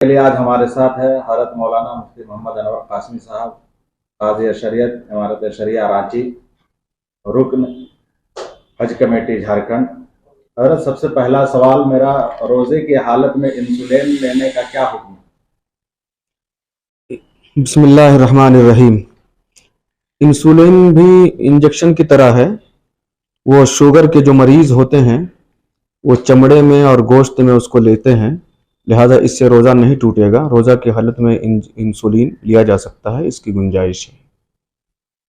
کے لیے آج ہمارے ساتھ ہے حضرت مولانا مفتی محمد انور قاسمی صاحب، قاضی شریعت، امارت شریعہ رانچی، رکن حج کمیٹی جھارکھنڈ۔ حضرت، سب سے پہلا سوال میرا، روزے کی حالت میں انسولین لینے کا کیا حکم ہے؟ بسم اللہ الرحمن الرحیم۔ انسولین بھی انجیکشن کی طرح ہے۔ وہ شوگر کے جو مریض ہوتے ہیں وہ چمڑے میں اور گوشت میں اس کو لیتے ہیں، لہذا اس سے روزہ نہیں ٹوٹے گا۔ روزہ کی حالت میں انسولین لیا جا سکتا ہے، اس کی گنجائش ہے۔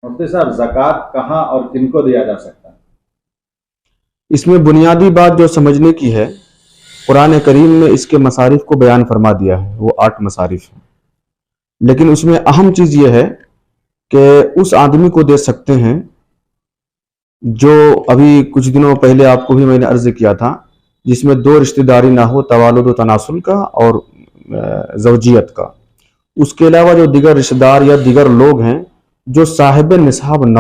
مفتی صاحب، زکوٰۃ کہاں اور کن کو دیا جا سکتا ہے؟ اس میں بنیادی بات جو سمجھنے کی ہے، قرآن کریم میں اس کے مصارف کو بیان فرما دیا ہے، وہ 8 مصارف ہیں، لیکن اس میں اہم چیز یہ ہے کہ اس آدمی کو دے سکتے ہیں جو ابھی کچھ دنوں پہلے آپ کو بھی میں نے عرض کیا تھا، جس میں 2 رشتہ داری نہ ہو، توالد و تناسل کا اور زوجیت کا۔ اس کے علاوہ جو دیگر رشتہ دار یا دیگر لوگ ہیں جو صاحب نصاب نہ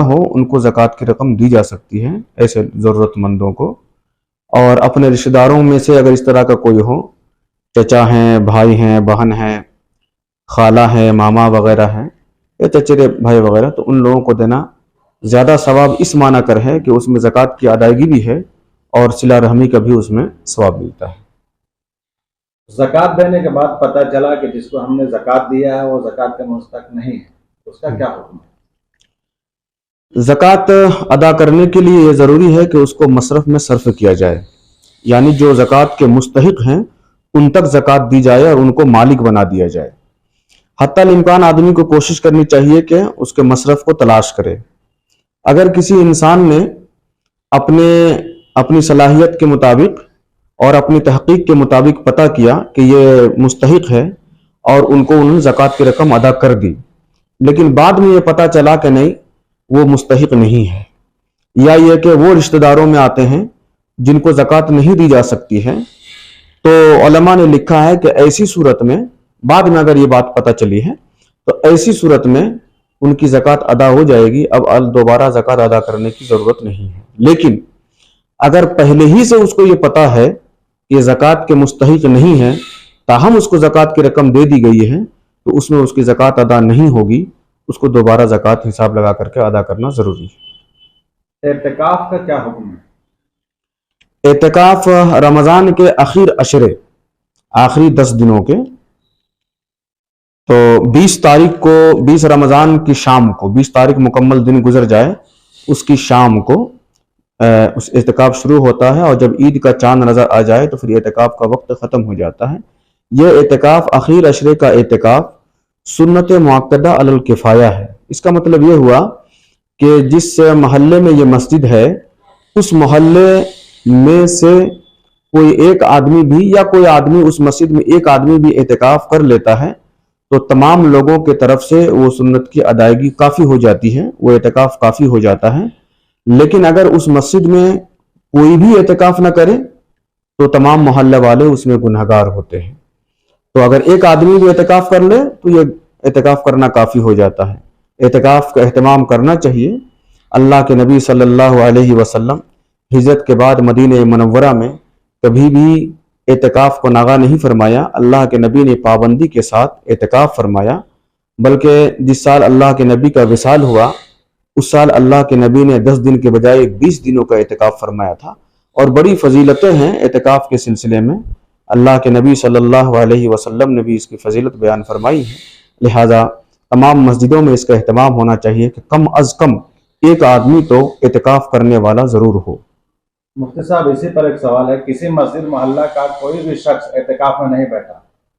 ہو، ان کو زکوٰۃ کی رقم دی جا سکتی ہے، ایسے ضرورت مندوں کو۔ اور اپنے رشتہ داروں میں سے اگر اس طرح کا کوئی ہو، چچا ہیں، بھائی ہیں، بہن ہیں، خالہ ہیں، ماما وغیرہ ہیں، یا چچیرے بھائی وغیرہ، تو ان لوگوں کو دینا زیادہ ثواب اس معنی کر ہے کہ اس میں زکوٰۃ کی ادائیگی بھی ہے اور صلہ رحمی کا بھی اس میں ثواب ملتا ہے۔ زکوٰۃ دینے کے بعد پتہ چلا کہ جس کو ہم نے زکوٰۃ دیا ہے وہ زکوٰۃ کے مستحق نہیں ہے، اس کا کیا حکم ہے؟ زکوٰۃ ادا کرنے کے لیے یہ ضروری ہے کہ اس کو مصرف میں صرف کیا جائے، یعنی جو زکوٰۃ کے مستحق ہیں ان تک زکوٰۃ دی جائے اور ان کو مالک بنا دیا جائے۔ حتی الامکان آدمی کو کوشش کرنی چاہیے کہ اس کے مصرف کو تلاش کرے۔ اگر کسی انسان نے اپنی صلاحیت کے مطابق اور اپنی تحقیق کے مطابق پتہ کیا کہ یہ مستحق ہے اور ان کو انہوں نے زکوٰۃ کی رقم ادا کر دی، لیکن بعد میں یہ پتہ چلا کہ نہیں وہ مستحق نہیں ہے، یا یہ کہ وہ رشتہ داروں میں آتے ہیں جن کو زکوٰۃ نہیں دی جا سکتی ہے، تو علماء نے لکھا ہے کہ ایسی صورت میں، بعد میں اگر یہ بات پتہ چلی ہے تو ایسی صورت میں ان کی زکوٰۃ ادا ہو جائے گی، اب دوبارہ زکوٰۃ ادا کرنے کی ضرورت نہیں ہے۔ لیکن اگر پہلے ہی سے اس کو یہ پتہ ہے کہ زکوٰۃ کے مستحق نہیں ہے، تاہم اس کو زکوٰۃ کی رقم دے دی گئی ہے، تو اس میں اس کی زکوٰۃ ادا نہیں ہوگی، اس کو دوبارہ زکوٰۃ حساب لگا کر کے ادا کرنا ضروری ہے۔ اعتکاف کا کیا حکم ہے؟ اعتکاف رمضان کے آخری 10 دنوں کے، تو 20 تاریخ کو، 20 رمضان کی شام کو، 20 تاریخ مکمل دن گزر جائے، اس کی شام کو اس اعتکاف شروع ہوتا ہے، اور جب عید کا چاند نظر آ جائے تو پھر اعتکاف کا وقت ختم ہو جاتا ہے۔ یہ اعتکاف اخیر عشرے کا اعتکاف سنت مؤکدہ علی الکفایہ ہے۔ اس کا مطلب یہ ہوا کہ جس محلے میں یہ مسجد ہے، اس محلے میں سے کوئی ایک آدمی بھی، یا کوئی آدمی اس مسجد میں ایک آدمی بھی اعتکاف کر لیتا ہے تو تمام لوگوں کے طرف سے وہ سنت کی ادائیگی کافی ہو جاتی ہے، وہ اعتکاف کافی ہو جاتا ہے۔ لیکن اگر اس مسجد میں کوئی بھی اعتکاف نہ کرے تو تمام محلہ والے اس میں گنہگار ہوتے ہیں۔ تو اگر ایک آدمی بھی اعتکاف کر لے تو یہ اعتکاف کرنا کافی ہو جاتا ہے۔ اعتکاف کا اہتمام کرنا چاہیے۔ اللہ کے نبی صلی اللہ علیہ وسلم ہجرت کے بعد مدینہ منورہ میں کبھی بھی اعتکاف کو ناغہ نہیں فرمایا، اللہ کے نبی نے پابندی کے ساتھ اعتکاف فرمایا، بلکہ جس سال اللہ کے نبی کا وصال ہوا اس سال اللہ کے نبی نے 10 دن کے بجائے 20 دنوں کا اعتکاف فرمایا تھا، اور بڑی فضیلتیں ہیں اعتکاف کے سلسلے میں۔ اللہ کے نبی صلی اللہ علیہ وسلم نے بھی اس کی فضیلت بیان فرمائی ہے، لہذا تمام مسجدوں میں اس کا اہتمام ہونا چاہیے کہ کم از کم ایک آدمی تو اعتکاف کرنے والا ضرور ہو۔ مفتی صاحب، اسی پر ایک سوال ہے، کسی مسجد محلہ کا کوئی بھی شخص اعتکاف میں نہیں بیٹھا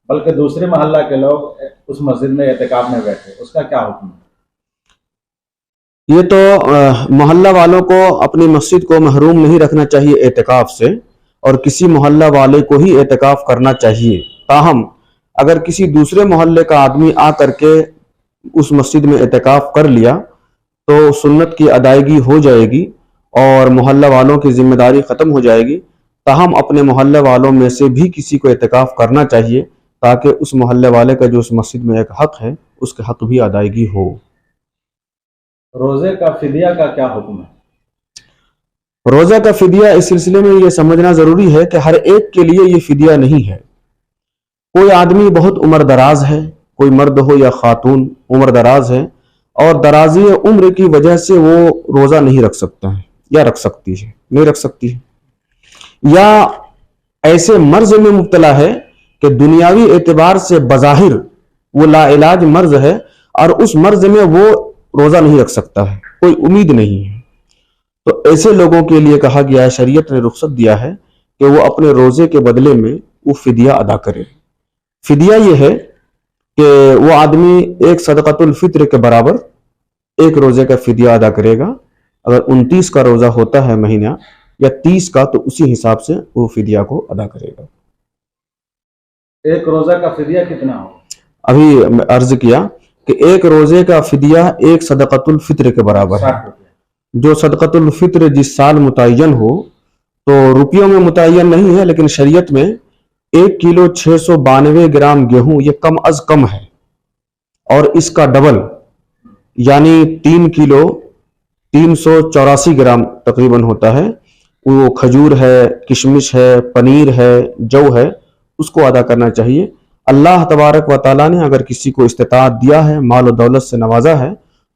بلکہ دوسرے محلہ کے لوگ اس مسجد میں اعتکاف میں بیٹھے، اس کا کیا حکم ہے؟ یہ تو محلہ والوں کو اپنی مسجد کو محروم نہیں رکھنا چاہیے اعتکاف سے، اور کسی محلہ والے کو ہی اعتکاف کرنا چاہیے۔ تاہم اگر کسی دوسرے محلے کا آدمی آ کر کے اس مسجد میں اعتکاف کر لیا تو سنت کی ادائیگی ہو جائے گی اور محلہ والوں کی ذمہ داری ختم ہو جائے گی۔ تاہم اپنے محلہ والوں میں سے بھی کسی کو اعتکاف کرنا چاہیے تاکہ اس محلہ والے کا جو اس مسجد میں ایک حق ہے اس کے حق بھی ادائیگی ہو۔ روزے کا فدیہ کا کیا حکم ہے؟ روزہ کا فدیہ اس سلسلے میں یہ سمجھنا ضروری ہے کہ ہر ایک کے لیے یہ فدیہ نہیں ہے. کوئی آدمی بہت عمر دراز ہے، کوئی مرد ہو یا خاتون عمر دراز ہے اور درازی عمر کی وجہ سے وہ روزہ نہیں رکھ سکتا ہے یا رکھ سکتی ہے، نہیں رکھ سکتی ہے، یا ایسے مرض میں مبتلا ہے کہ دنیاوی اعتبار سے بظاہر وہ لا علاج مرض ہے اور اس مرض میں وہ روزہ نہیں رکھ سکتا ہے، کوئی امید نہیں ہے، تو ایسے لوگوں کے لیے کہا گیا ہے، شریعت نے رخصت دیا ہے کہ وہ اپنے روزے کے بدلے میں وہ فدیہ ادا کرے. فدیہ یہ ہے کہ وہ آدمی ایک صدقۃ الفطر کے برابر ایک روزے کا فدیہ ادا کرے گا. اگر 29 کا روزہ ہوتا ہے مہینہ یا 30 کا تو اسی حساب سے وہ فدیہ کو ادا کرے گا. ایک روزہ کا فدیہ کتنا ہو؟ ابھی عرض کیا کہ ایک روزے کا فدیہ ایک صدقۃ الفطر کے برابر ہے. 60 روپے. جو صدقۃ الفطر جس سال متعین ہو تو روپیوں میں متعین نہیں ہے، لیکن شریعت میں 1 کلو 692 گرام گیہوں یہ کم از کم ہے، اور اس کا ڈبل یعنی 3 کلو 384 گرام تقریباً ہوتا ہے. وہ کھجور ہے، کشمش ہے، پنیر ہے، جو ہے، اس کو ادا کرنا چاہیے. اللہ تبارک و تعالیٰ نے اگر کسی کو استطاعت دیا ہے، مال و دولت سے نوازا ہے،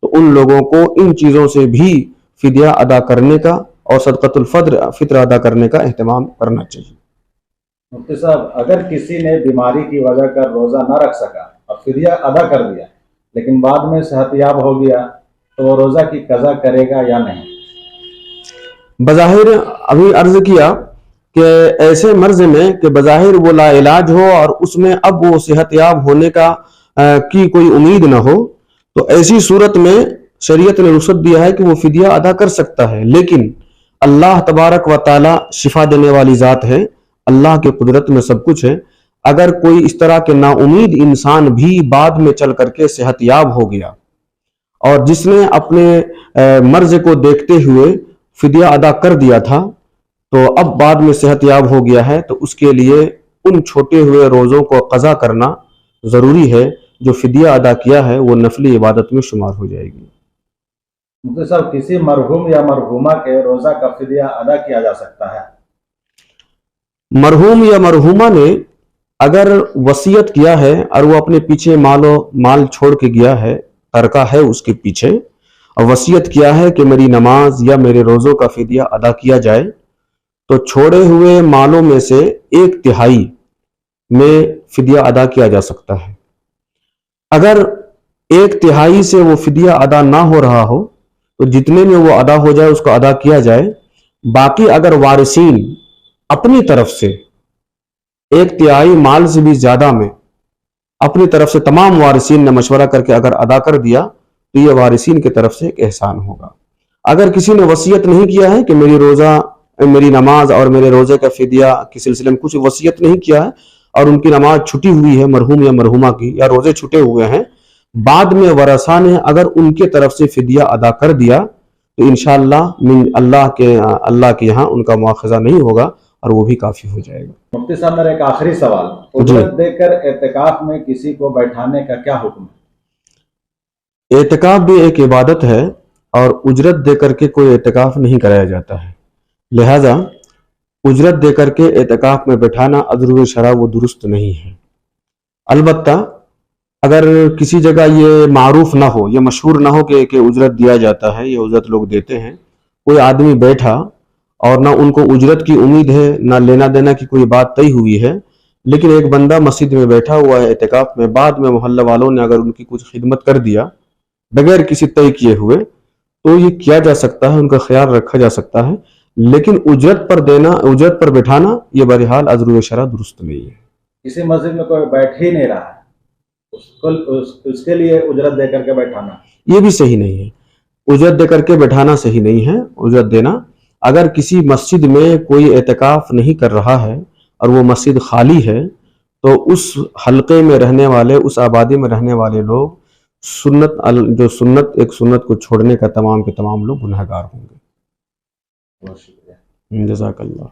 تو ان لوگوں کو ان چیزوں سے بھی فدیہ ادا کرنے کا اور صدقۃ الفطر ادا کرنے کا اہتمام کرنا چاہیے. مفتی صاحب، اگر کسی نے بیماری کی وجہ کر روزہ نہ رکھ سکا اور فدیہ ادا کر دیا لیکن بعد میں صحت یاب ہو گیا تو وہ روزہ کی قضا کرے گا یا نہیں؟ بظاہر ابھی عرض کیا کہ ایسے مرض میں کہ بظاہر وہ لا علاج ہو اور اس میں اب وہ صحت یاب ہونے کی کوئی امید نہ ہو، تو ایسی صورت میں شریعت نے رخصت دیا ہے کہ وہ فدیہ ادا کر سکتا ہے. لیکن اللہ تبارک و تعالی شفا دینے والی ذات ہے، اللہ کے قدرت میں سب کچھ ہے. اگر کوئی اس طرح کے نا امید انسان بھی بعد میں چل کر کے صحت یاب ہو گیا اور جس نے اپنے مرض کو دیکھتے ہوئے فدیہ ادا کر دیا تھا تو اب بعد میں صحت یاب ہو گیا ہے، تو اس کے لیے ان چھوٹے ہوئے روزوں کو قضا کرنا ضروری ہے. جو فدیہ ادا کیا ہے وہ نفلی عبادت میں شمار ہو جائے گی. مفتی صاحب، کسی مرحوم یا مرحومہ کے روزہ کا فدیہ ادا کیا جا سکتا ہے؟ مرحوم یا مرحومہ نے اگر وصیت کیا ہے اور وہ اپنے پیچھے مال چھوڑ کے گیا ہے، ترکہ ہے اس کے پیچھے، اور وصیت کیا ہے کہ میری نماز یا میرے روزوں کا فدیہ ادا کیا جائے، تو چھوڑے ہوئے مالوں میں سے 1/3 میں فدیہ ادا کیا جا سکتا ہے. اگر 1/3 سے وہ فدیہ ادا نہ ہو رہا ہو تو جتنے میں وہ ادا ہو جائے اس کو ادا کیا جائے. باقی اگر وارثین اپنی طرف سے 1/3 مال سے بھی زیادہ میں اپنی طرف سے تمام وارثین نے مشورہ کر کے اگر ادا کر دیا تو یہ وارثین کی طرف سے ایک احسان ہوگا. اگر کسی نے وصیت نہیں کیا ہے کہ میری نماز اور میرے روزے کا فدیہ کے سلسلے میں کچھ وصیت نہیں کیا ہے اور ان کی نماز چھٹی ہوئی ہے مرحوم یا مرحومہ کی، یا روزے چھٹے ہوئے ہیں، بعد میں ورثہ نے اگر ان کے طرف سے فدیہ ادا کر دیا تو انشاءاللہ اللہ کے یہاں ان کا مواخذہ نہیں ہوگا اور وہ بھی کافی ہو جائے گا. مفتی صاحب، میرا ایک آخری سوال، اجرت دے کر اعتکاف میں کسی کو بیٹھانے کا کیا حکم ہے؟ اعتکاف بھی ایک عبادت ہے اور اجرت دے کر کے کوئی اعتکاف نہیں کرایا جاتا ہے، لہذا اجرت دے کر کے اعتکاف میں بیٹھانا ازرو شرع وہ درست نہیں ہے. البتہ اگر کسی جگہ یہ معروف نہ ہو، یہ مشہور نہ ہو کہ اجرت دیا جاتا ہے، یہ اجرت لوگ دیتے ہیں، کوئی آدمی بیٹھا اور نہ ان کو اجرت کی امید ہے نہ لینا دینا کی کوئی بات طے ہوئی ہے، لیکن ایک بندہ مسجد میں بیٹھا ہوا ہے اعتکاف میں، بعد میں محلہ والوں نے اگر ان کی کچھ خدمت کر دیا بغیر کسی طے کیے ہوئے تو یہ کیا جا سکتا ہے، ان کا خیال رکھا جا سکتا ہے. لیکن اجرت پر بیٹھانا یہ بہرحال ازرو شرع درست نہیں ہے. کسی مسجد میں کوئی بیٹھ ہی نہیں رہا ہے، اس کے لیے اجرت دے کر کے بیٹھانا یہ بھی صحیح نہیں ہے. اجرت دے کر کے بیٹھانا صحیح نہیں ہے. اجرت دینا، اگر کسی مسجد میں کوئی اعتکاف نہیں کر رہا ہے اور وہ مسجد خالی ہے تو اس حلقے میں رہنے والے، اس آبادی میں رہنے والے لوگ ایک سنت کو چھوڑنے کا تمام کے تمام لوگ گنہگار ہوں گے. بہت شکریہ. جزاک اللہ.